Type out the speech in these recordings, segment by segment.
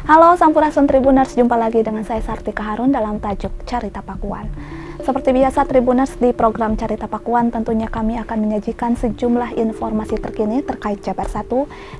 Halo Sampurasun Tribuners, jumpa lagi dengan saya Sartika Harun dalam tajuk Carita Pakuan. Seperti biasa Tribuners, di program Carita Pakuan tentunya kami akan menyajikan sejumlah informasi terkini terkait Jabar 1.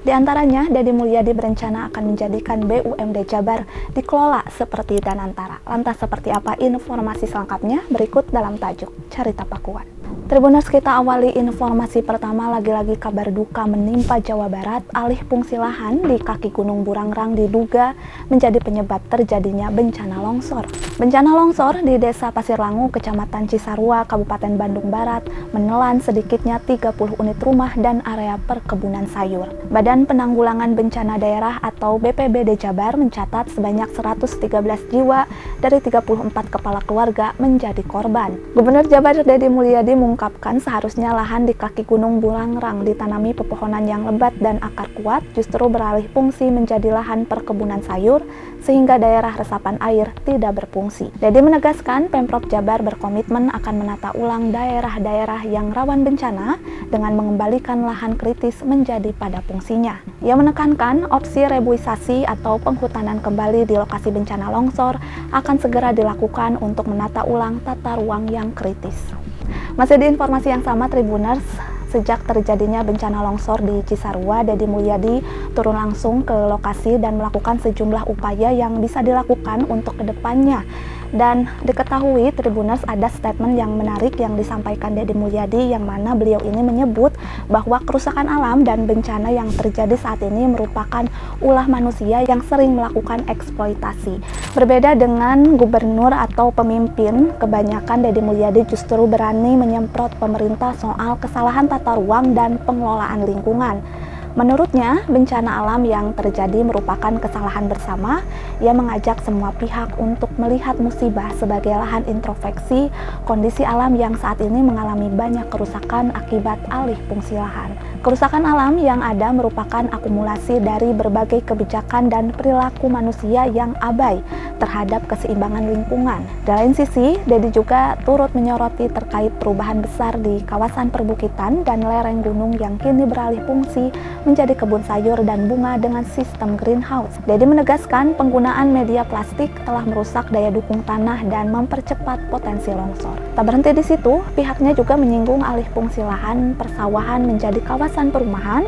Di antaranya, Deddy Mulyadi berencana akan menjadikan BUMD Jabar dikelola seperti Danantara. Lantas seperti apa informasi selengkapnya? Berikut dalam tajuk Carita Pakuan. Tribuners, kita awali informasi pertama, lagi-lagi kabar duka menimpa Jawa Barat. Alih fungsi lahan di kaki Gunung Burangrang diduga menjadi penyebab terjadinya bencana longsor. Bencana longsor di Desa Pasir Langu, Kecamatan Cisarua, Kabupaten Bandung Barat, menelan sedikitnya 30 unit rumah dan area perkebunan sayur. Badan Penanggulangan Bencana Daerah atau BPBD Jabar mencatat sebanyak 113 jiwa dari 34 kepala keluarga menjadi korban. Gubernur Jabar Deddy Mulyadi mengungkapkan seharusnya lahan di kaki Gunung Burangrang ditanami pepohonan yang lebat dan akar kuat, justru beralih fungsi menjadi lahan perkebunan sayur sehingga daerah resapan air tidak berfungsi. Deddy menegaskan Pemprov Jabar berkomitmen akan menata ulang daerah-daerah yang rawan bencana dengan mengembalikan lahan kritis menjadi pada fungsinya. Ia menekankan opsi reboisasi atau penghutanan kembali di lokasi bencana longsor akan segera dilakukan untuk menata ulang tata ruang yang kritis. Masih di informasi yang sama Tribuners, sejak terjadinya bencana longsor di Cisarua, Deddy Mulyadi turun langsung ke lokasi dan melakukan sejumlah upaya yang bisa dilakukan untuk kedepannya. Dan diketahui Tribuners, ada statement yang menarik yang disampaikan Deddy Mulyadi, yang mana beliau ini menyebut bahwa kerusakan alam dan bencana yang terjadi saat ini merupakan ulah manusia yang sering melakukan eksploitasi. Berbeda dengan gubernur atau pemimpin, kebanyakan Deddy Mulyadi justru berani menyemprot pemerintah soal kesalahan tata ruang dan pengelolaan lingkungan. Menurutnya, bencana alam yang terjadi merupakan kesalahan bersama. Ia mengajak semua pihak untuk melihat musibah sebagai lahan introspeksi kondisi alam yang saat ini mengalami banyak kerusakan akibat alih fungsi lahan. Kerusakan alam yang ada merupakan akumulasi dari berbagai kebijakan dan perilaku manusia yang abai terhadap keseimbangan lingkungan. Di lain sisi, Deddy juga turut menyoroti terkait perubahan besar di kawasan perbukitan dan lereng gunung yang kini beralih fungsi menjadi kebun sayur dan bunga dengan sistem greenhouse. Deddy menegaskan penggunaan media plastik telah merusak daya dukung tanah dan mempercepat potensi longsor. Tak berhenti di situ, pihaknya juga menyinggung alih fungsi lahan persawahan menjadi kawasan perumahan,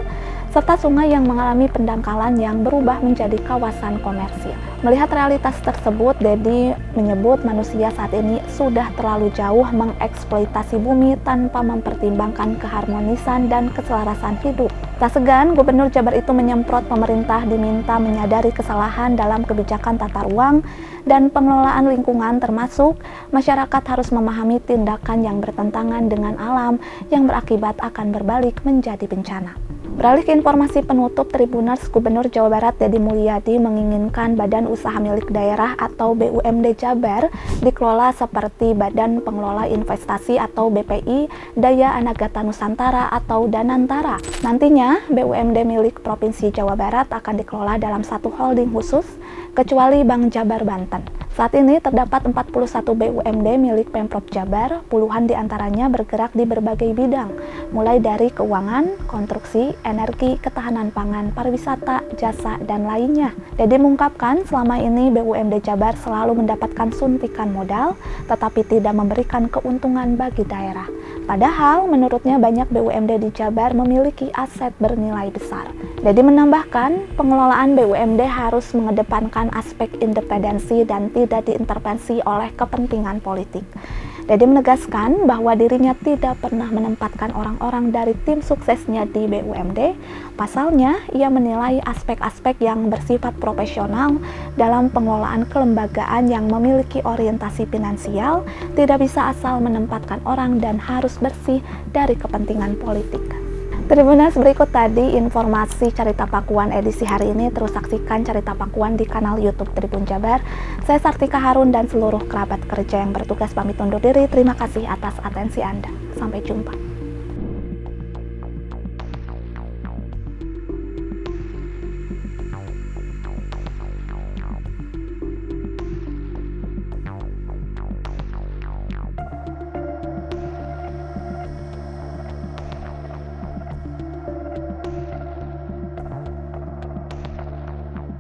serta sungai yang mengalami pendangkalan yang berubah menjadi kawasan komersil. Melihat realitas tersebut, Deddy menyebut manusia saat ini sudah terlalu jauh mengeksploitasi bumi tanpa mempertimbangkan keharmonisan dan keselarasan hidup. Tak segan, Gubernur Jabar itu menyemprot pemerintah diminta menyadari kesalahan dalam kebijakan tata ruang dan pengelolaan lingkungan, termasuk masyarakat harus memahami tindakan yang bertentangan dengan alam yang berakibat akan berbalik menjadi bencana. Beralih ke informasi penutup Tribuners, Gubernur Jawa Barat Deddy Mulyadi menginginkan Badan Usaha Milik Daerah atau BUMD Jabar dikelola seperti Badan Pengelola Investasi atau BPI Daya Anagata Nusantara atau Danantara. Nantinya BUMD milik Provinsi Jawa Barat akan dikelola dalam satu holding khusus, kecuali Bank Jabar Banten. Saat ini terdapat 41 BUMD milik Pemprov Jabar, puluhan diantaranya bergerak di berbagai bidang, mulai dari keuangan, konstruksi, energi, ketahanan pangan, pariwisata, jasa, dan lainnya. Deddy mengungkapkan selama ini BUMD Jabar selalu mendapatkan suntikan modal, tetapi tidak memberikan keuntungan bagi daerah. Padahal menurutnya banyak BUMD di Jabar memiliki aset bernilai besar. Deddy menambahkan, pengelolaan BUMD harus mengedepankan aspek independensi dan tidak diintervensi oleh kepentingan politik. Deddy menegaskan bahwa dirinya tidak pernah menempatkan orang-orang dari tim suksesnya di BUMD. Pasalnya, ia menilai aspek-aspek yang bersifat profesional dalam pengelolaan kelembagaan yang memiliki orientasi finansial, tidak bisa asal menempatkan orang dan harus bersih dari kepentingan politik. Tribuners, berikut tadi informasi Carita Pakuan edisi hari ini. Terus saksikan Carita Pakuan di kanal YouTube Tribun Jabar. Saya Sartika Harun dan seluruh kerabat kerja yang bertugas pamit undur diri. Terima kasih atas atensi Anda. Sampai jumpa.